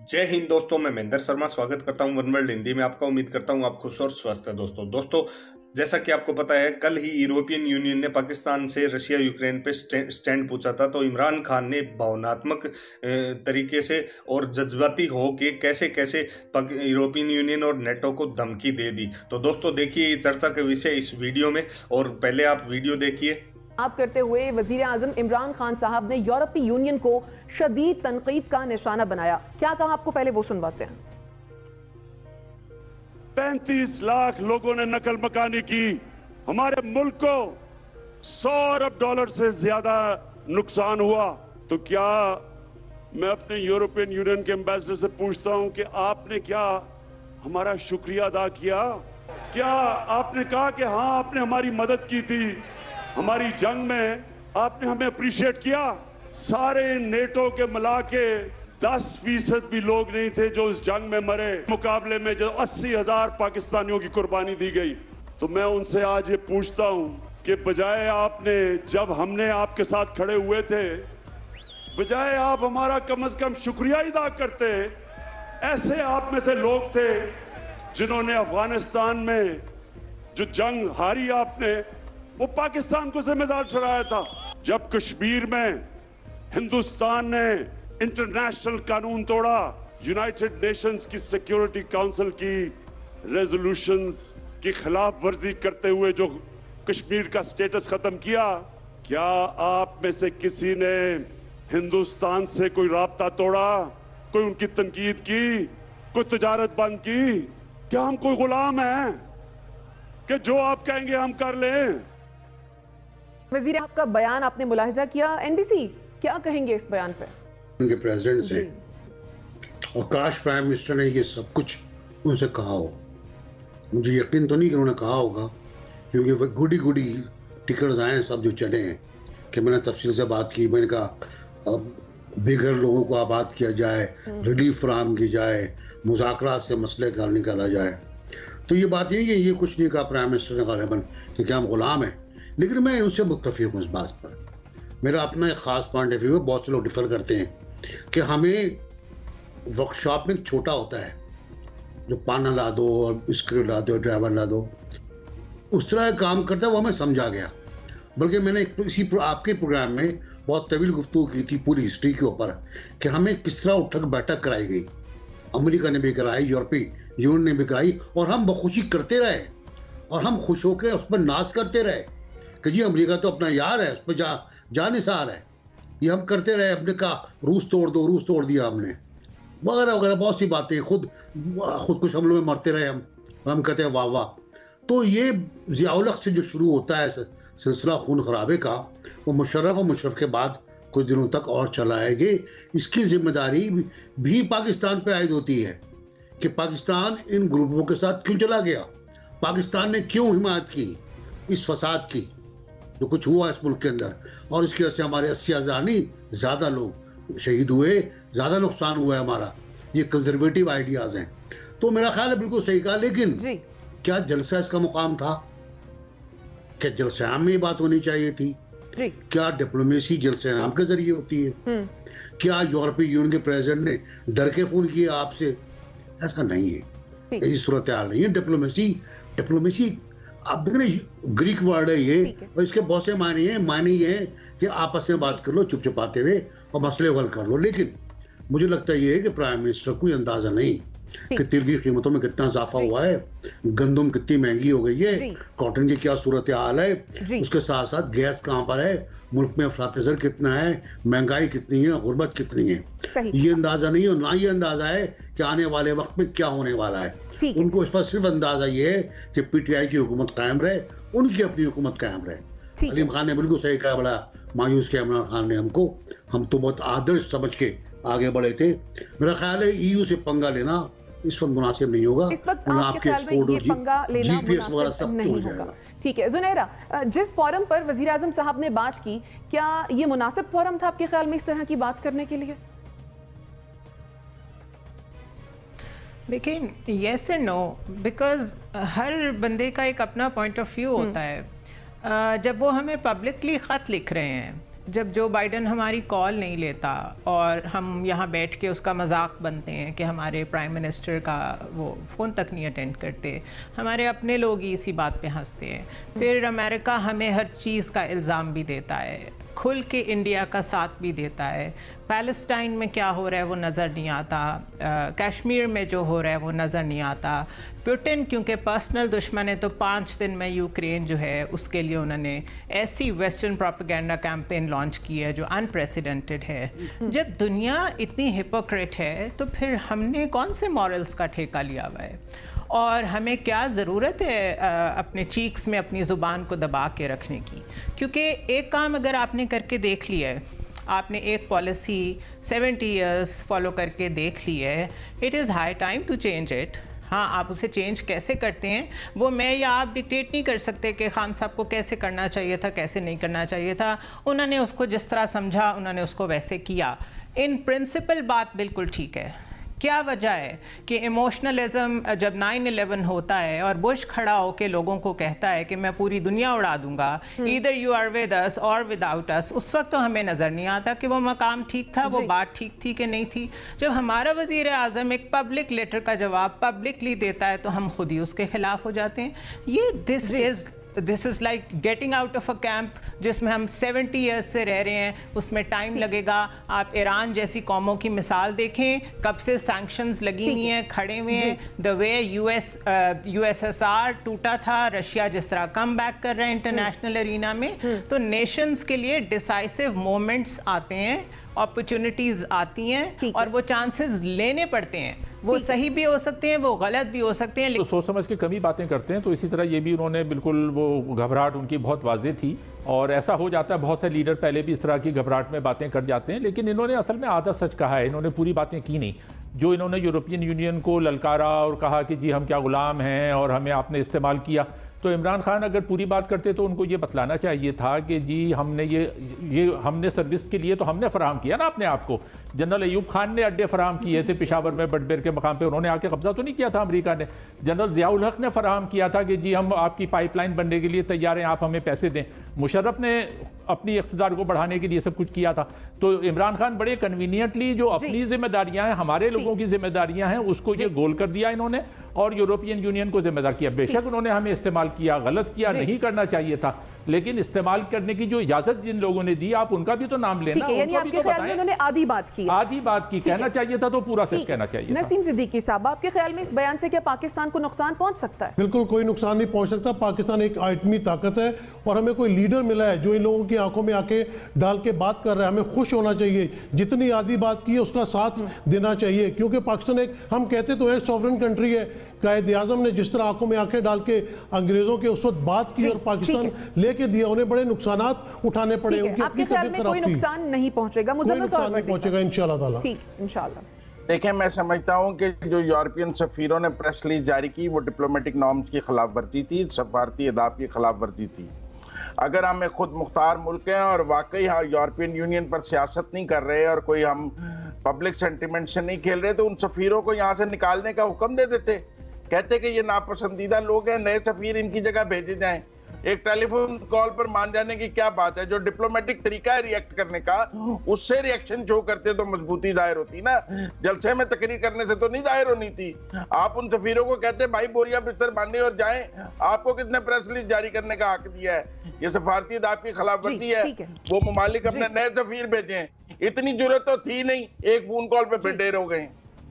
जय हिंद दोस्तों, मैं महेंद्र शर्मा स्वागत करता हूं वन वर्ल्ड हिंदी में आपका। उम्मीद करता हूं आप खुश और स्वस्थ हैं। दोस्तों जैसा कि आपको पता है, कल ही यूरोपियन यूनियन ने पाकिस्तान से रशिया यूक्रेन पे स्टैंड पूछा था। तो इमरान खान ने भावनात्मक तरीके से और जज्बाती हो के कैसे कैसे यूरोपियन यूनियन और नेटो को धमकी दे दी। तो दोस्तों देखिए ये चर्चा के विषय इस वीडियो में, और पहले आप वीडियो देखिए। आप करते हुए वजीर आजम इमरान खान साहब ने यूरोपीय यूनियन को शदीद तनकीद का निशाना बनाया। क्या कहा, आपको पहले वो सुनवाते हैं। 35 लाख लोगों ने नकल मकानी की। हमारे मुल्क को 100 अरब डॉलर से ज्यादा नुकसान हुआ। तो क्या मैं अपने यूरोपियन यूनियन के एम्बेसडर से पूछता हूं कि आपने क्या हमारा शुक्रिया अदा किया? क्या आपने कहा कि हाँ आपने हमारी मदद की थी, हमारी जंग में आपने हमें अप्रिशिएट किया? सारे नेटो के मिला के 10% भी लोग नहीं थे जो इस जंग में मरे, मुकाबले में जो 80,000 पाकिस्तानियों की कुर्बानी दी गई। तो मैं उनसे आज ये पूछता हूं कि बजाय आपने, जब हमने आपके साथ खड़े हुए थे, बजाय आप हमारा कम से कम शुक्रिया अदा करते। ऐसे आप में से लोग थे जिन्होंने अफगानिस्तान में जो जंग हारी आपने, वो पाकिस्तान को जिम्मेदार ठहराया था। जब कश्मीर में हिंदुस्तान ने इंटरनेशनल कानून तोड़ा, यूनाइटेड नेशंस की सिक्योरिटी काउंसिल की रेजोल्यूशंस की खिलाफ वर्जी करते हुए जो कश्मीर का स्टेटस खत्म किया, क्या आप में से किसी ने हिंदुस्तान से कोई राब्ता तोड़ा, कोई उनकी तनकीद की, कोई तजारत बंद की? क्या हम कोई गुलाम हैं कि जो आप कहेंगे हम कर लें? वजीर, आपका बयान आपने मुलाहिजा किया, एनबीसी क्या कहेंगे इस बयान पे? उनके प्रेसिडेंट से, और काश प्राइम मिनिस्टर ने ये सब कुछ उनसे कहा हो। मुझे यकीन तो नहीं कि उन्होंने कहा होगा, क्योंकि वो गुडी टिकट्स आए सब जो चले हैं कि मैंने तफसील से बात की। मैंने कहा बेघर लोगों को आबाद किया जाए, रिलीफ फराहम की जाए, मुज़ाकरात से मसले का निकाला जाए। तो ये बात नहीं है, ये कुछ नहीं कहा प्राइम मिनिस्टर ने गालिबन कि क्या हम गुलाम हैं। लेकिन मैं उनसे मुत्तफिक हूँ इस बात पर। मेरा अपना एक ख़ास पॉइंट ऑफ व्यू है। बहुत से लोग डिफर करते हैं कि हमें वर्कशॉप में छोटा होता है, जो पाना ला दो और स्क्रू ला दो, ड्राइवर ला दो, उस तरह का काम करता है। वो हमें समझा गया। बल्कि मैंने इसी आपके प्रोग्राम में बहुत तवील गुफ्तगू की थी पूरी हिस्ट्री के ऊपर कि हमें किस तरह उठक बैठक कराई गई। अमेरिका ने भी कराई, यूरोपीय यूनियन ने भी कराई, और हम बखुशी करते रहे और हम खुश होकर उस पर नाज करते रहे कि जी अमेरिका तो अपना यार है, उस पर जानिसार है। ये हम करते रहे। हमने कहा रूस तोड़ दिया हमने, वगैरह वगैरह बहुत सी बातें। खुद कुछ हमलों में मरते रहे हम, और हम कहते हैं वाह वाह। तो ये ज़ियाउल हक़ से जो शुरू होता है सिलसिला खून खराबे का, वो मुशर्रफ और मुशर्रफ के बाद कुछ दिनों तक और चलाएंगे। इसकी जिम्मेदारी भी पाकिस्तान पे आयद होती है कि पाकिस्तान इन ग्रुपों के साथ क्यों चला गया, पाकिस्तान ने क्यों हिमायत की इस फसाद की जो कुछ हुआ इस मुल्क के अंदर। और इसकी वजह से हमारे 80,000 नहीं ज़्यादा लोग शहीद हुए, ज़्यादा नुकसान हुआ है हमारा। ये कंजर्वेटिव आइडियाज़ हैं। तो मेरा ख्याल है बिल्कुल सही कहा। लेकिन क्या जलसा इसका मुकाम था? क्या जलसा में ये बात होनी चाहिए थी? क्या डिप्लोमेसी जलसा के जरिए होती है? क्या यूरोपीय यूनियन के प्रेसिडेंट ने डर के फोन किया आपसे? ऐसा नहीं है, ऐसी सूरत हाल नहीं है। डिप्लोमेसी आप देख रहे, ग्रीक वर्ड है ये, और इसके बहुत से मायने ये है कि आपस में बात कर लो चुपचापाते हुए और मसले हल कर लो। लेकिन मुझे लगता है ये है कि प्राइम मिनिस्टर को अंदाजा नहीं कि तेल की कीमतों में कितना इजाफा हुआ है, गंदम कितनी महंगी हो गई है, कॉटन की क्या सूरत हाल है, उसके साथ साथ गैस कहाँ पर है, मुल्क में अफरातज़र कितना है, महंगाई कितनी है, गुर्बत कितनी है। ये अंदाजा नहीं है। ना ये अंदाजा है कि आने वाले वक्त में क्या होने वाला है। उनको इस पर सिर्फ अंदाजा ये है कि पीटीआई की हुकूमत कायम रहे, उनकी अपनी हुकूमत कायम रहे। अलीम खान ने बिल्कुल सही कहा, बड़ा मायूस किया इमरान खान ने हमको। हम तो बहुत आदर्श समझ के आगे बढ़े थे। मेरा ख्याल है EU से पंगा लेना इस वक्त मुनासिब नहीं होगा। इस वक्त आपके ख्याल में ये पंगा लेना मुनासिब नहीं होगा? ठीक है ज़ुनैरा, जिस फोरम पर वज़ीर आज़म साहब ने बात की, क्या ये मुनासिब फोरम था आपके ख्याल में इस तरह की बात करने के लिए? देखिए, येस एंड नो, बिकॉज हर बंदे का एक अपना पॉइंट ऑफ व्यू होता है। जब वो हमें पब्लिकली ख़त लिख रहे हैं जब जो बाइडन हमारी कॉल नहीं लेता और हम यहाँ बैठ के उसका मजाक बनते हैं कि हमारे प्राइम मिनिस्टर का वो फ़ोन तक नहीं अटेंड करते, हमारे अपने लोग ही इसी बात पे हंसते हैं। फिर अमेरिका हमें हर चीज़ का इल्ज़ाम भी देता है, खुल के इंडिया का साथ भी देता है। पैलेस्टाइन में क्या हो रहा है वो नज़र नहीं आता, कश्मीर में जो हो रहा है वो नज़र नहीं आता। पुतिन क्योंकि पर्सनल दुश्मन है तो 5 दिन में यूक्रेन जो है उसके लिए उन्होंने ऐसी वेस्टर्न प्रोपेगेंडा कैंपेन लॉन्च की है जो अनप्रेसिडेंटेड है। जब दुनिया इतनी हिपोक्रेट है तो फिर हमने कौन से मॉरल्स का ठेका लिया हुआ है, और हमें क्या ज़रूरत है अपने चीक्स में अपनी ज़ुबान को दबा के रखने की। क्योंकि एक काम अगर आपने करके देख लिया है, आपने एक पॉलिसी 70 इयर्स फॉलो करके देख ली है, it is high time to change it. हाँ, आप उसे चेंज कैसे करते हैं वो मैं या आप डिक्टेट नहीं कर सकते कि खान साहब को कैसे करना चाहिए था, कैसे नहीं करना चाहिए था। उन्होंने उसको जिस तरह समझा उन्होंने उसको वैसे किया। इन प्रिंसिपल बात बिल्कुल ठीक है। क्या वजह है कि इमोशनलिज्म जब 9/11 होता है और बुश खड़ा होकर लोगों को कहता है कि मैं पूरी दुनिया उड़ा दूंगा, either you are with us और विदाउट अस, उस वक्त तो हमें नज़र नहीं आता कि वो मकाम ठीक था, वो बात ठीक थी कि नहीं थी। जब हमारा वज़ीर आज़म एक पब्लिक लेटर का जवाब पब्लिकली देता है तो हम खुद ही उसके खिलाफ हो जाते हैं। ये this is like getting out of a camp जिसमें हम 70 ईयर्स से रह रहे हैं, उसमें टाइम लगेगा। आप ईरान जैसी कौमों की मिसाल देखें, कब से सैंक्शंस लगी हुई हैं, खड़े हुए हैं। द वे USSR टूटा था, रशिया जिस तरह कम बैक कर रहे हैं इंटरनेशनल अरीना में, तो नेशंस के लिए डिसाइसिव मोमेंट्स आते हैं, अपॉर्चुनिटीज़ आती हैं और वो चांसेस लेने पड़ते हैं। वो सही भी हो सकते हैं, वो गलत भी हो सकते हैं। तो सोच समझ के कभी बातें करते हैं, तो इसी तरह ये भी उन्होंने बिल्कुल वो घबराहट उनकी बहुत वाज़ेह थी और ऐसा हो जाता है। बहुत से लीडर पहले भी इस तरह की घबराहट में बातें कर जाते हैं, लेकिन इन्होंने असल में आधा सच कहा है, इन्होंने पूरी बातें की नहीं। जो इन्होंने यूरोपियन यूनियन को ललकारा और कहा कि जी हम क्या गुलाम हैं और हमें आपने इस्तेमाल किया, तो इमरान खान अगर पूरी बात करते तो उनको ये बतलाना चाहिए था कि जी हमने ये हमने सर्विस के लिए तो हमने फराहम किया ना अपने आप को। जनरल अयूब खान ने अड्डे फराहम किए थे पेशावर में बटबेर के मकाम पे, उन्होंने आके कब्जा तो नहीं किया था अमेरिका ने। जनरल ज़ियाउल हक ने फराहम किया था कि जी हम आपकी पाइपलाइन बनने के लिए तैयार हैं, आप हमें पैसे दें। मुशर्रफ ने अपनी इक़्तिदार को बढ़ाने के लिए सब कुछ किया था। तो इमरान खान बड़े कन्वीनियंटली जो अपनी जिम्मेदारियां हैं, हमारे लोगों की जिम्मेदारियां हैं, उसको ये गोल कर दिया इन्होंने और यूरोपियन यूनियन को जिम्मेदार किया। बेशक उन्होंने हमें इस्तेमाल किया, गलत किया, नहीं करना चाहिए था, लेकिन इस्तेमाल करने की जो इजाजत जिन लोगों ने दी आप उनका भी तो नाम लेना, उनको भी तो बताएं। उन्होंने आधी बात की कहना चाहिए था तो पूरा सच कहना चाहिए। नसीम सिद्दीकी साहब, आपके ख्याल में इस बयान से क्या पाकिस्तान को नुकसान पहुंच सकता है? बिल्कुल कोई नुकसान नहीं पहुंच सकता। पाकिस्तान एक आइटमी ताकत है और हमें कोई लीडर मिला है जो इन लोगों की आंखों में आके डाल के बात कर रहा है। हमें खुश होना चाहिए, जितनी आधी बात की है उसका साथ देना चाहिए, क्योंकि पाकिस्तान एक, हम कहते तो है सॉवरेन कंट्री है। कायद आजम ने जिस तरह आंखों में आंखें डाल के अंग्रेजों के उस वक्त बात की और पाकिस्तान लेके दिया, उन्हें बड़े नुकसानात उठाने पड़े। आपके ख्याल में कोई नुकसान नहीं पहुंचेगा? कोई नुकसान नहीं पहुंचेगा इंशाल्लाह ताला। ठीक, इंशाल्लाह। देखें, मैं समझता हूं कि जो यूरोपियन सफीरों ने प्रेस रिलीज जारी की वो डिप्लोमेटिक नॉर्म्स की खिलाफ वर्जी थी, सफारती अदाब की खिलाफ वर्जी थी। अगर हम खुद मुख्तार मुल्क हैं और वाकई यूरोपियन यूनियन पर सियासत नहीं कर रहे और कोई हम पब्लिक सेंटिमेंट से नहीं खेल रहे, तो उन सफीरों को यहाँ से निकालने का हुक्म दे देते, कहते कि ये नापसंदीदा लोग हैं, नए सफीर इनकी जगह भेजे जाएं। एक टेलीफोन कॉल पर मान जाने की क्या बात है? जो डिप्लोमेटिक तरीका है रिएक्ट करने का, उससे रिएक्शन शो करते तो मजबूती जाहिर होती ना। जलसे में तकरीर करने से तो नहीं जाहिर होनी थी। आप उन सफीरों को कहते भाई बोरिया बिस्तर बांधे और जाएं, आपको किसने प्रेस रिलीज जारी करने का हक दिया है? ये सफारती अदाब की खिलाफ वर्जी है। वो ममालिक अपने नए सफीर भेजे, इतनी जरूरत तो थी नहीं, एक फोन कॉल पे फिर ढेर हो गए।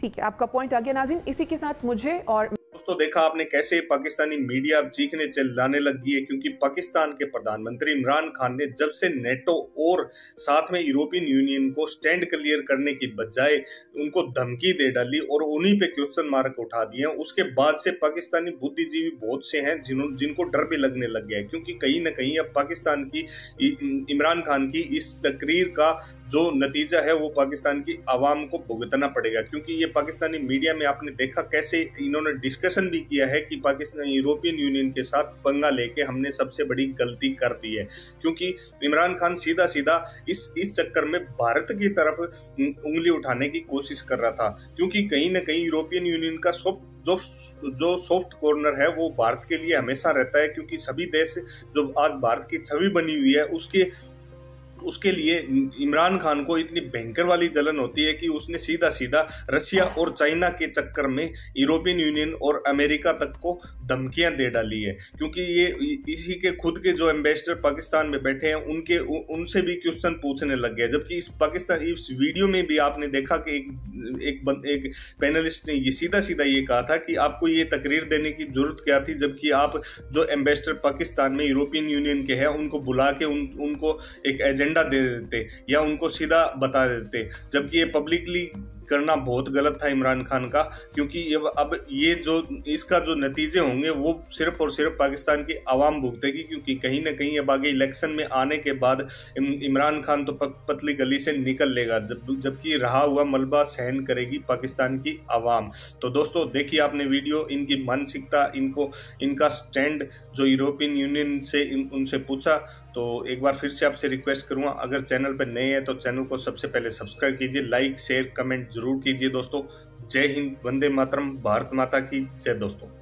ठीक है, आपका पॉइंट आ गया नाज़रीन। इसी के साथ मुझे और दोस्तों देखा आपने कैसे पाकिस्तानी मीडिया अब चीखने चिल्लाने लगी है, क्योंकि पाकिस्तान के प्रधानमंत्री इमरान खान ने जब से नेटो और साथ में यूरोपियन यूनियन को स्टैंड क्लियर करने की बजाय उनको धमकी दे डाली और उन्हीं पे क्वेश्चन मार्क उठा दिए, उसके बाद से पाकिस्तानी बुद्धिजीवी बहुत से हैं जिनको डर भी लगने लग गया है। क्योंकि कहीं ना कहीं अब पाकिस्तान की इमरान खान की इस तकरीर का जो नतीजा है वो पाकिस्तान की आवाम को भुगतना पड़ेगा। क्योंकि ये पाकिस्तानी मीडिया में आपने देखा कैसे इन्होंने डिस्कशन भी किया है कि पाकिस्तान यूरोपियन यूनियन के साथ पंगा लेके हमने सबसे बड़ी गलती कर दी है। क्योंकि इमरान खान सीधा सीधा इस चक्कर में भारत की तरफ उंगली उठाने की कोशिश कर रहा था, क्योंकि कहीं ना कहीं यूरोपियन यूनियन का जो सॉफ्ट कॉर्नर है वो भारत के लिए हमेशा रहता है। क्योंकि सभी देश जो आज भारत की छवि बनी हुई है उसके लिए इमरान खान को इतनी भयंकर वाली जलन होती है कि उसने सीधा सीधा रशिया और चाइना के चक्कर में यूरोपियन यूनियन और अमेरिका तक को धमकियां दे डाली है, क्योंकि ये इसी के खुद के जो एम्बेसडर पाकिस्तान में बैठे हैं उनसे भी क्वेश्चन पूछने लग गए। जबकि इस वीडियो में भी आपने देखा कि एक पैनलिस्ट ने ये सीधा ये कहा था कि आपको ये तकरीर देने की जरूरत क्या थी, जबकि आप जो एम्बेसडर पाकिस्तान में यूरोपियन यूनियन के हैं उनको बुला के उनको एक एजेंडा दे देते या उनको सीधा बता देते। जबकि ये पब्लिकली करना बहुत गलत था इमरान खान का, क्योंकि अब ये जो इसका जो नतीजे होंगे वो सिर्फ और सिर्फ पाकिस्तान की आवाम भुगतेगी, क्योंकि कहीं ना कहीं अब आगे इलेक्शन में आने के बाद इमरान खान तो पतली गली से निकल लेगा, जबकि रहा हुआ मलबा सहन करेगी पाकिस्तान की आवाम। तो दोस्तों देखिए आपने वीडियो, इनकी मानसिकता, इनका स्टैंड जो यूरोपियन यूनियन से उनसे पूछा। तो एक बार फिर से आपसे रिक्वेस्ट करूंगा, अगर चैनल पर नए हैं तो चैनल को सबसे पहले सब्सक्राइब कीजिए, लाइक शेयर कमेंट जरूर कीजिए दोस्तों। जय हिंद, वंदे मातरम, भारत माता की जय दोस्तों।